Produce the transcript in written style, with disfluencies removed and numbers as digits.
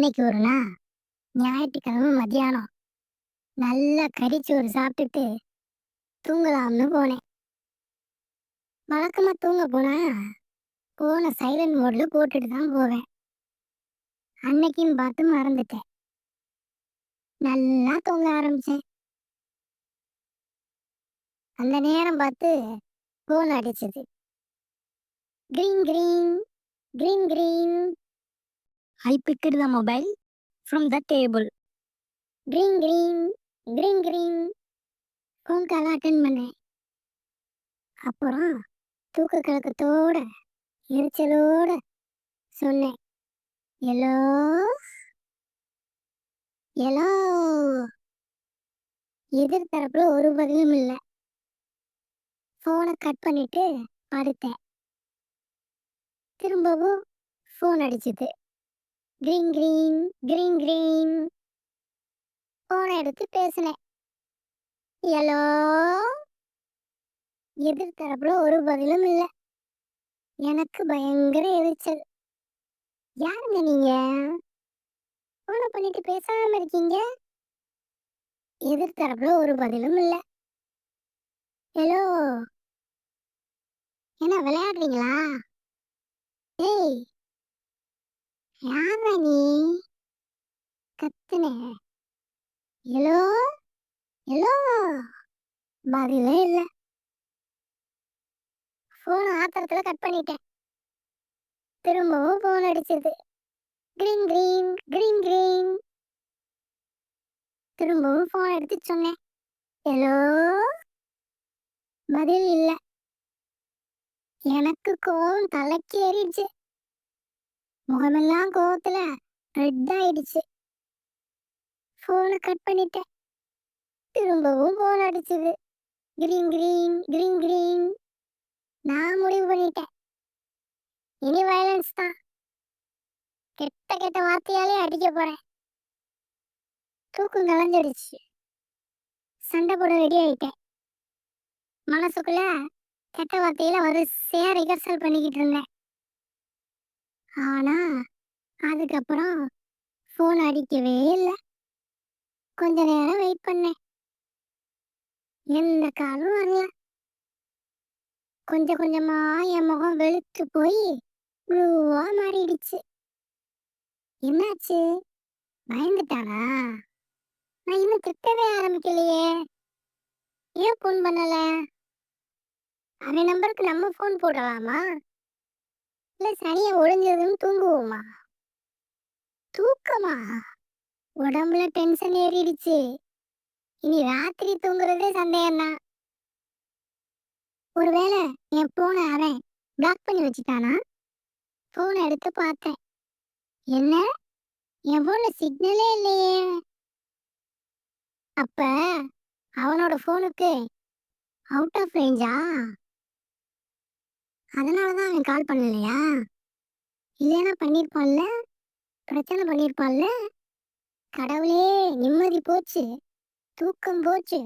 இன்னைக்கு ஒரு நாள் ஞாயிற்றுக்கிழமை மத்தியானம் நல்லா கறிச்சோறு சாப்பிட்டுட்டு தூங்கலாம்னு போனேன். வழக்கமா தூங்க போனா போனை சைலண்ட் மோட்ல போட்டுட்டு தான் போவேன். அன்னைக்குன்னு பார்த்து மறந்துட்டேன். நல்லா தூங்க ஆரம்பிச்சேன். அந்த நேரம் பார்த்து போன் அடிச்சது. Green green green green. I picked the mobile from the table. Green green green green. Phone call attend பண்ணேன். அப்புறம் தூக்க கலக்கத்தோட எரிச்சலோட சொன்னேன், எலோ எலோ. எதிர்த்தரப்புல ஒரு பதிலும் இல்லை. ஃபோனை கட் பண்ணிட்டு படுத்தேன். திரும்பவும் ஃபோன் அடிச்சது. Green green green green. ஃபோனை எடுத்து பேசினேன். எலோ. எதிர்த்தரப்புல ஒரு பதிலும் இல்லை. எனக்கு பயங்கர எரிச்சல். யாருங்க நீங்க? ஃபோனை பண்ணிட்டு பேசாம இருக்கீங்க? எதிர்த்தரப்புல ஒரு பதிலும் இல்லை. ஹலோ, என்ன விளையாடுறீங்களா? ஏய், யாரா நீ? கத்துனே. Hello hello. பதிலே இல்லை. ஃபோன் ஆத்திரத்துல கட் பண்ணிட்டேன். திரும்பவும் ஃபோன் அடிச்சது. Green green green green. திரும்பவும் ஃபோன் எடுத்து சொன்னேன், ஹலோ. பதில் இல்லை. எனக்கு கோவம் தலைக்கு ஏறிடுச்சு. முகமெல்லாம் கோவத்துல ரெட் ஆயிடுச்சு. ஃபோனை கட் பண்ணிட்டேன். திரும்பவும் ஃபோன் அடிச்சது. Green green green green. நான் முடிவு பண்ணிட்டேன், இனி வயலன்ஸ் தான். கெட்ட கெட்ட வார்த்தையாலே அடிக்க போறேன். தூக்கம் கலைஞ்சிடுச்சு. சண்டை போட ரெடி ஆயிட்டேன். மனசுக்குள்ள கெட்ட வார்த்தையில வரிசையா ரிஹர்சல் பண்ணிக்கிட்டு இருந்தேன். ஆனா அதுக்கப்புறம் ஃபோன் அடிக்கவே இல்லை. கொஞ்ச நேரம் வெயிட் பண்ணேன். எந்த காலும் வரல. கொஞ்சம் கொஞ்சமா என் முகம் வெளுத்து போய் ப்ளூவா மாறிடுச்சு. என்னாச்சு? பயந்துட்டானா? நான் இன்னும் திட்டவே ஆரம்பிக்கலையே. ஏன் ஃபோன் பண்ணல? அவன் நம்பருக்கு நம்ம ஃபோன் போடலாமா? இல்ல சரியா ஒளிஞ்சதுன்னு தூங்குவோமா? தூக்கமா? உடம்புல டென்ஷன் ஏறிடுச்சு. இனி ராத்திரி தூங்குறதே சந்தேகம்தான். ஒருவேளை என் போனை அவன் பிளாக் பண்ணி வச்சுட்டானா? போனை எடுத்து பார்த்தேன். என்ன, என் போன்ல சிக்னலே இல்லையே. அப்ப அவனோட போனுக்கு அவுட் ஆஃப் ரேஞ்சா? அதனாலதான் அவன் கால் பண்ணலையா? இல்லைன்னா பண்ணிருப்பான்ல, பிரச்சனை பண்ணிருப்பான்ல. கடவுளே, நிம்மதி போச்சு, தூக்கம் போச்சு.